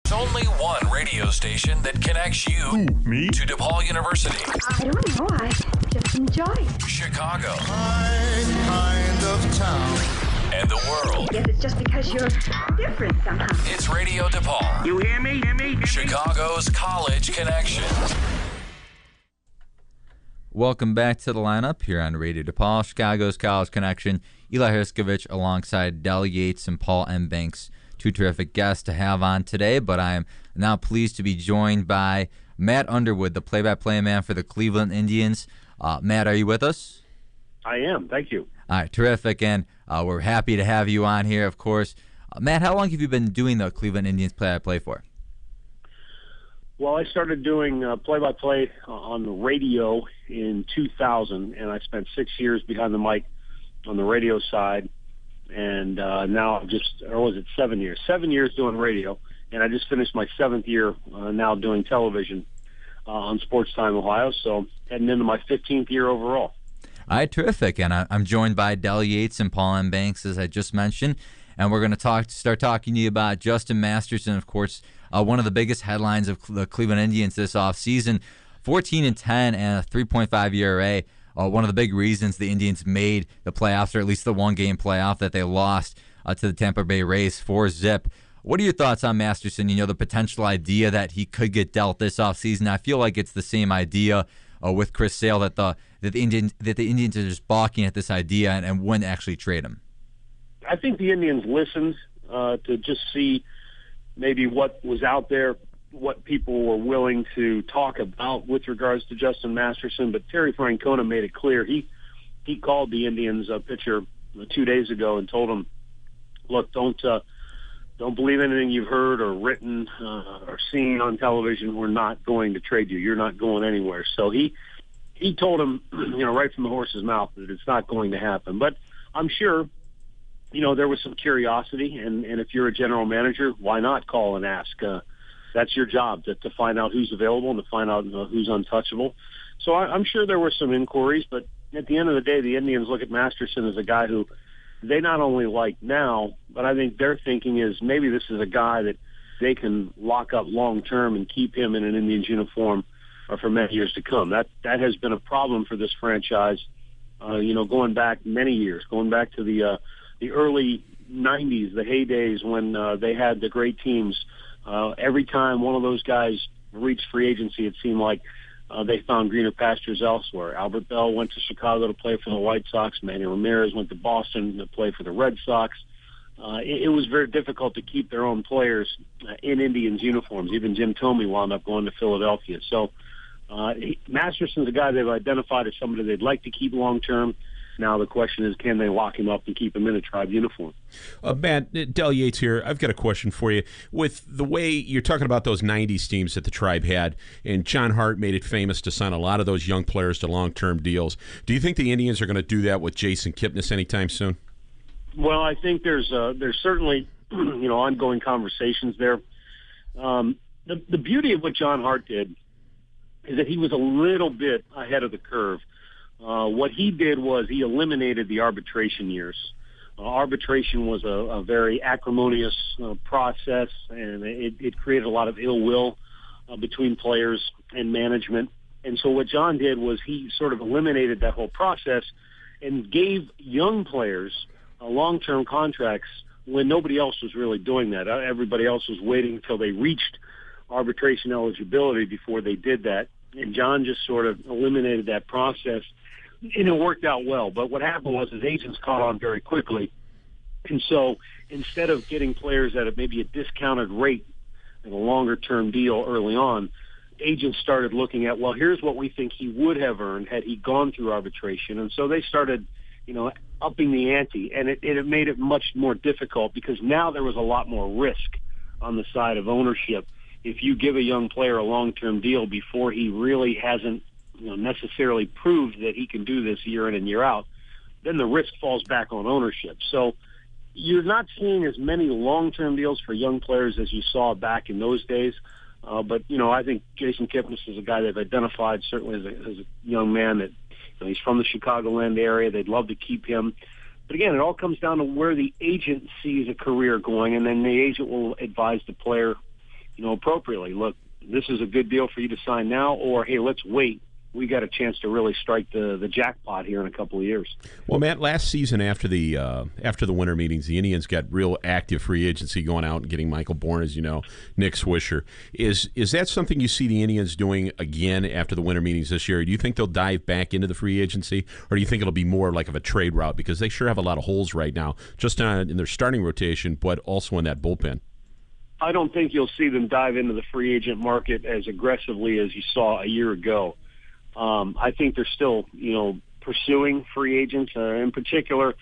There's only one radio station that connects you to DePaul University. I don't know. I just enjoy it. Chicago. My kind of town. And the world. I guess it's just because you're different somehow. It's Radio DePaul. You hear me? Chicago's College Connection. Welcome back to the lineup here on Radio DePaul, Chicago's College Connection. Eli Hriskovich alongside Del Yates and Paul M. Banks. Two terrific guests to have on today, but I am now pleased to be joined by Matt Underwood, the play-by-play man for the Cleveland Indians. Matt, are you with us? I am. Thank you. All right, terrific, and we're happy to have you on here, of course. Matt, how long have you been doing the Cleveland Indians play-by-play for? Well, I started doing play-by-play on the radio in 2000, and I spent 6 years behind the mic on the radio side. And now or was it 7 years? 7 years doing radio, and I just finished my 7th year now doing television on Sports Time Ohio, so heading into my 15th year overall. All right, terrific. And I'm joined by Del Yates and Paul M. Banks, as I just mentioned, and we're going to start talking to you about Justin Masterson, of course, one of the biggest headlines of the Cleveland Indians this offseason, 14-10 and a 3.5 ERA. One of the big reasons the Indians made the playoffs, or at least the one-game playoff that they lost to the Tampa Bay Rays 4-0. What are your thoughts on Masterson? You know, the potential idea that he could get dealt this offseason. I feel like it's the same idea with Chris Sale that the Indians are just balking at this idea and wouldn't actually trade him. I think the Indians listened to just see maybe what was out there, what people were willing to talk about with regards to Justin Masterson, but Terry Francona made it clear. He called the Indians pitcher 2 days ago and told him, look, don't believe anything you've heard or written or seen on television. We're not going to trade you. You're not going anywhere. So he told him, right from the horse's mouth that it's not going to happen. But I'm sure, there was some curiosity, and if you're a general manager, why not call and ask? That's your job, to find out who's available and to find out who's untouchable. So I'm sure there were some inquiries, but at the end of the day, the Indians look at Masterson as a guy who they not only like now, but I think their thinking is maybe this is a guy that they can lock up long-term and keep him in an Indians uniform for many years to come. That has been a problem for this franchise, going back many years, going back to the early 90s, the heydays when they had the great teams. Every time one of those guys reached free agency, it seemed like they found greener pastures elsewhere. Albert Bell went to Chicago to play for the White Sox. Manny Ramirez went to Boston to play for the Red Sox. It was very difficult to keep their own players in Indians uniforms. Even Jim Thome wound up going to Philadelphia. So Masterson's a guy they've identified as somebody they'd like to keep long-term. Now the question is, can they lock him up and keep him in a Tribe uniform? Matt, Del Yates here. I've got a question for you. With the way you're talking about those 90s teams that the Tribe had, and John Hart made it famous to sign a lot of those young players to long-term deals, do you think the Indians are going to do that with Jason Kipnis anytime soon? Well, I think there's certainly ongoing conversations there. The beauty of what John Hart did is that he was a little bit ahead of the curve. What he did was he eliminated the arbitration years. Arbitration was a very acrimonious process, and it created a lot of ill will between players and management. And so what John did was he sort of eliminated that whole process and gave young players long-term contracts when nobody else was really doing that. Everybody else was waiting until they reached arbitration eligibility before they did that. And John just sort of eliminated that process, and it worked out well. But what happened was his agents caught on very quickly. And so instead of getting players at maybe a discounted rate in a longer-term deal early on, agents started looking at, well, here's what we think he would have earned had he gone through arbitration. And so they started, upping the ante. And it made it much more difficult because now there was a lot more risk on the side of ownership. If you give a young player a long-term deal before he really hasn't necessarily proved that he can do this year in and year out, then the risk falls back on ownership. So you're not seeing as many long-term deals for young players as you saw back in those days. But I think Jason Kipnis is a guy they've identified certainly as a young man that he's from the Chicagoland area. They'd love to keep him. But again, it all comes down to where the agent sees a career going, and then the agent will advise the player, appropriately. Look, this is a good deal for you to sign now, or, hey, let's wait. We got a chance to really strike the jackpot here in a couple of years. Well, Matt, last season after the winter meetings, the Indians got real active free agency, going out and getting Michael Bourne, as you know, Nick Swisher. Is that something you see the Indians doing again after the winter meetings this year? Do you think they'll dive back into the free agency, or do you think it'll be more like of a trade route? Because they sure have a lot of holes right now, just in their starting rotation, but also in that bullpen. I don't think you'll see them dive into the free agent market as aggressively as you saw a year ago. I think they're still, pursuing free agents, in particular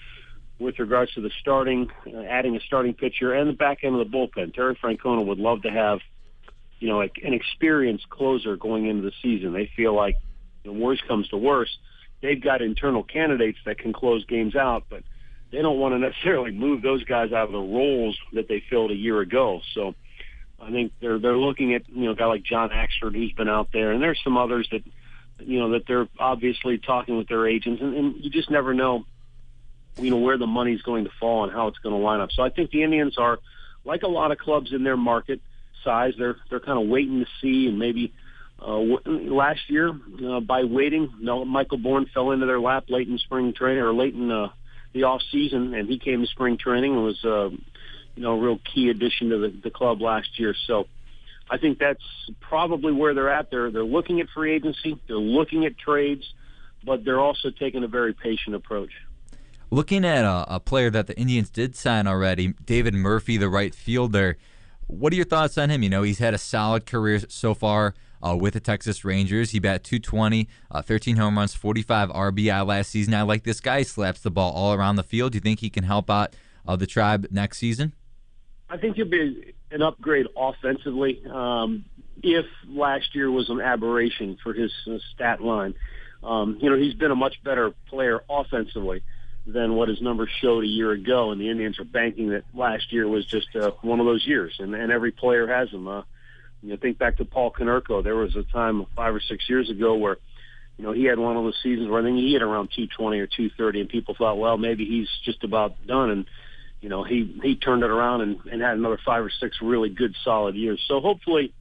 with regards to the starting, adding a starting pitcher and the back end of the bullpen. Terry Francona would love to have, an experienced closer going into the season. They feel like, worst comes to worst, they've got internal candidates that can close games out, but they don't want to necessarily move those guys out of the roles that they filled a year ago. So I think they're looking at, a guy like John Axford, who's been out there, and there's some others that, that they're obviously talking with their agents, and you just never know, where the money's going to fall and how it's going to line up. So I think the Indians are, like a lot of clubs in their market size, they're kind of waiting to see, and maybe last year, by waiting, Michael Bourne fell into their lap late in spring training, or late in the off season, and he came to spring training and was, a real key addition to the club last year. So I think that's probably where they're at. They're looking at free agency, they're looking at trades, but they're also taking a very patient approach. Looking at a player that the Indians did sign already, David Murphy, the right fielder, what are your thoughts on him? He's had a solid career so far with the Texas Rangers. He bat .220, 13 home runs, 45 RBI last season. I like this guy. He slaps the ball all around the field. Do you think he can help out the Tribe next season? I think he'll be an upgrade offensively. If last year was an aberration for his stat line, he's been a much better player offensively than what his numbers showed a year ago, and the Indians are banking that last year was just one of those years, and every player has them. Think back to Paul Konerko. There was a time 5 or 6 years ago where, he had one of those seasons where I think he hit around 220 or 230, and people thought, well, maybe he's just about done, and he turned it around and had another 5 or 6 really good, solid years. So hopefully,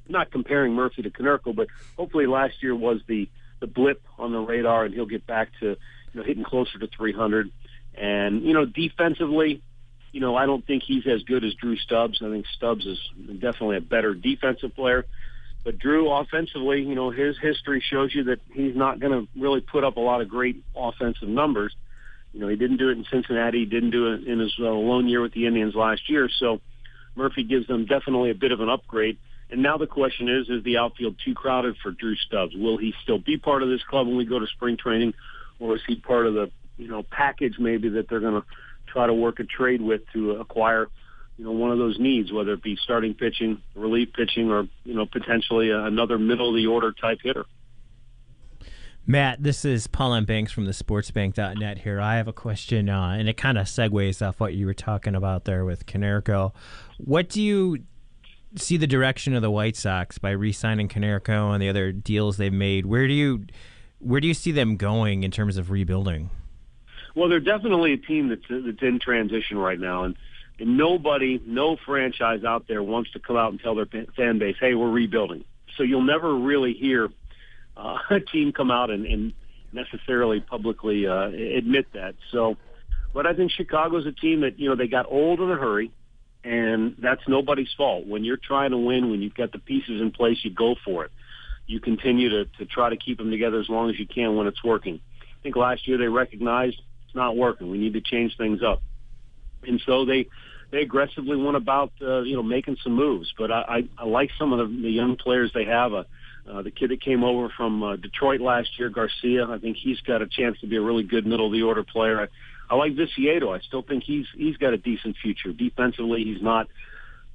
not comparing Murphy to Konerko, but hopefully last year was the blip on the radar, and he'll get back to, hitting closer to 300. And, defensively, I don't think he's as good as Drew Stubbs. I think Stubbs is definitely a better defensive player. But Drew, offensively, his history shows you that he's not going to really put up a lot of great offensive numbers. He didn't do it in Cincinnati. He didn't do it in his lone year with the Indians last year. So Murphy gives them definitely a bit of an upgrade. And now the question is the outfield too crowded for Drew Stubbs? Will he still be part of this club when we go to spring training, or is he part of the, package maybe that they're going to try to work a trade with to acquire, one of those needs, whether it be starting pitching, relief pitching, or, potentially another middle-of-the-order type hitter? Matt, this is Paul M. Banks from the sportsbank.net here. I have a question, and it kind of segues off what you were talking about there with Konerko. What do you see the direction of the White Sox by re-signing Konerko and the other deals they've made? Where do you see them going in terms of rebuilding? Well, they're definitely a team that's in transition right now, and no franchise out there wants to come out and tell their fan base, hey, we're rebuilding. So you'll never really hear a team come out and necessarily publicly admit that. So, but I think Chicago's a team that, they got old in a hurry, and that's nobody's fault. When you're trying to win, when you've got the pieces in place, you go for it. You continue to try to keep them together as long as you can when it's working. I think last year they recognized it's not working. We need to change things up. And so they aggressively went about, making some moves. But I like some of the young players they have. The kid that came over from Detroit last year, Garcia, I think he's got a chance to be a really good middle-of-the-order player. I like Viciedo. I still think he's got a decent future. Defensively, he's not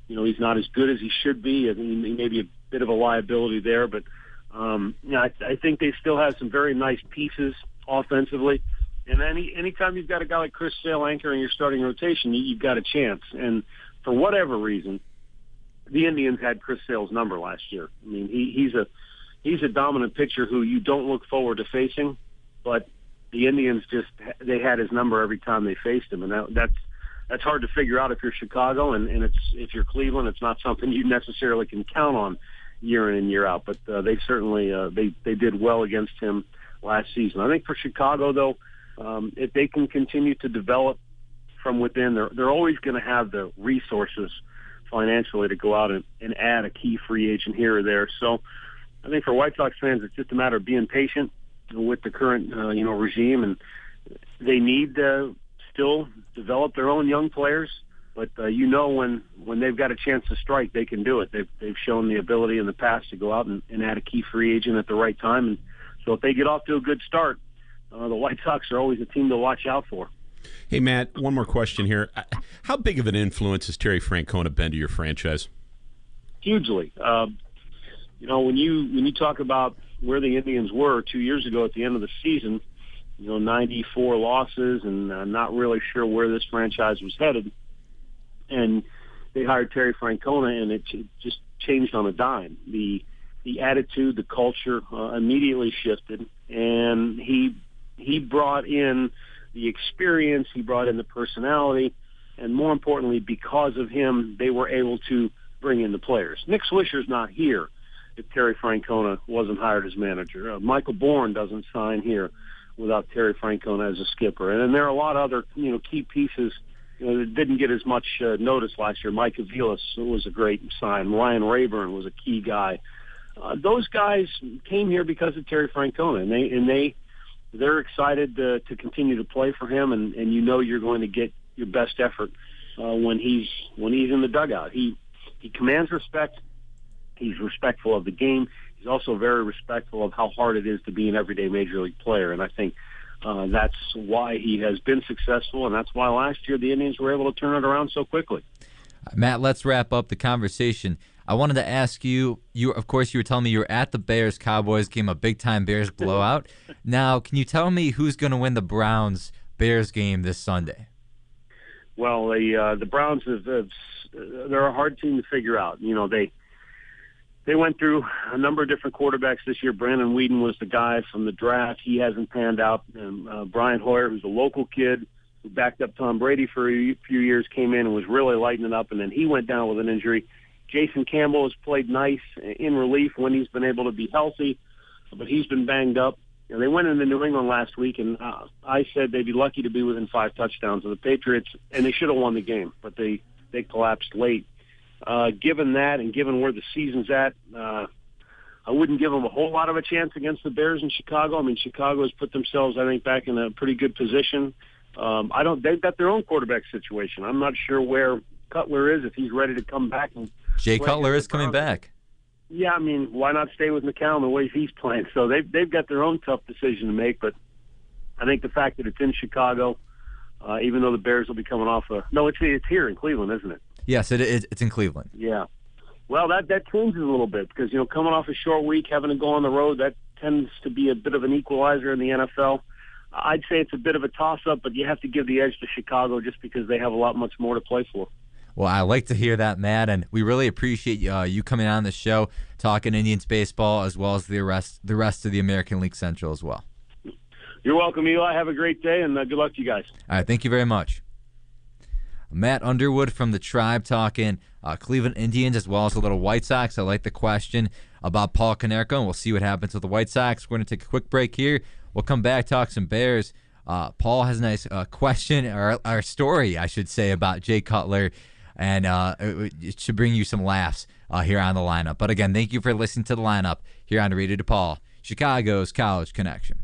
as good as he should be. I think he may be a bit of a liability there. But, I think they still have some very nice pieces offensively. And anytime you've got a guy like Chris Sale anchoring your starting rotation, you've got a chance. And for whatever reason, the Indians had Chris Sale's number last year. I mean, he's a dominant pitcher who you don't look forward to facing, but the Indians they had his number every time they faced him, and that's hard to figure out if you're Chicago, and if you're Cleveland, it's not something you necessarily can count on year in and year out. But they certainly they did well against him last season. I think for Chicago, though, if they can continue to develop from within, they're always going to have the resources financially to go out and add a key free agent here or there. So I think for White Sox fans, it's just a matter of being patient with the current regime, and they need to still develop their own young players. But when they've got a chance to strike, they can do it. They've shown the ability in the past to go out and add a key free agent at the right time. And so if they get off to a good start, the White Sox are always a team to watch out for. Hey, Matt, one more question here. How big of an influence has Terry Francona been to your franchise? Hugely. When you talk about where the Indians were 2 years ago at the end of the season, 94 losses and not really sure where this franchise was headed, and they hired Terry Francona, and it just changed on a dime. The attitude, the culture immediately shifted, and he brought in the experience, he brought in the personality, and more importantly, because of him, they were able to bring in the players. Nick Swisher's not here if Terry Francona wasn't hired as manager. Michael Bourne doesn't sign here without Terry Francona as a skipper. And there are a lot of other, key pieces that didn't get as much notice last year. Mike Aviles was a great sign. Ryan Rayburn was a key guy. Those guys came here because of Terry Francona, and they're excited to continue to play for him, and you're going to get your best effort when he's in the dugout. He commands respect. He's respectful of the game. He's also very respectful of how hard it is to be an everyday major league player, and I think that's why he has been successful, and that's why last year the Indians were able to turn it around so quickly. Matt, let's wrap up the conversation. I wanted to ask you, of course, you were telling me you were at the Bears-Cowboys game, a big-time Bears blowout. Now, can you tell me who's going to win the Browns-Bears game this Sunday? Well, the Browns, they're a hard team to figure out. They went through a number of different quarterbacks this year. Brandon Weeden was the guy from the draft. He hasn't panned out. And Brian Hoyer, who's a local kid who backed up Tom Brady for a few years, came in and was really lighting it up, and then he went down with an injury. Jason Campbell has played nice in relief when he's been able to be healthy, but he's been banged up. They went into New England last week, and I said they'd be lucky to be within 5 touchdowns of the Patriots, and they should have won the game, but they collapsed late. Given that and given where the season's at, I wouldn't give them a whole lot of a chance against the Bears in Chicago. I mean, Chicago has put themselves, I think, back in a pretty good position. They've got their own quarterback situation. I'm not sure where Cutler is, if he's ready to come back. And Jay Cutler is coming back. Yeah, I mean, why not stay with McCown the way he's playing? So they've got their own tough decision to make, but I think the fact that it's in Chicago, even though the Bears will be coming off it's here in Cleveland, isn't it? Yes, it's in Cleveland. Yeah. Well, that changes a little bit because, coming off a short week, having to go on the road, that tends to be a bit of an equalizer in the NFL. I'd say it's a bit of a toss-up, but you have to give the edge to Chicago just because they have a lot much more to play for. Well, I like to hear that, Matt, and we really appreciate you coming on the show, talking Indians baseball as well as the rest of the American League Central as well. You're welcome, Eli. Have a great day, and good luck to you guys. All right, thank you very much. Matt Underwood from the Tribe talking Cleveland Indians as well as a little White Sox. I like the question about Paul Konerko, and we'll see what happens with the White Sox. We're going to take a quick break here. We'll come back, talk some Bears. Paul has a nice question, or story, I should say, about Jay Cutler, and it should bring you some laughs here on the lineup. But again, thank you for listening to the lineup here on Radio DePaul, Chicago's College Connection.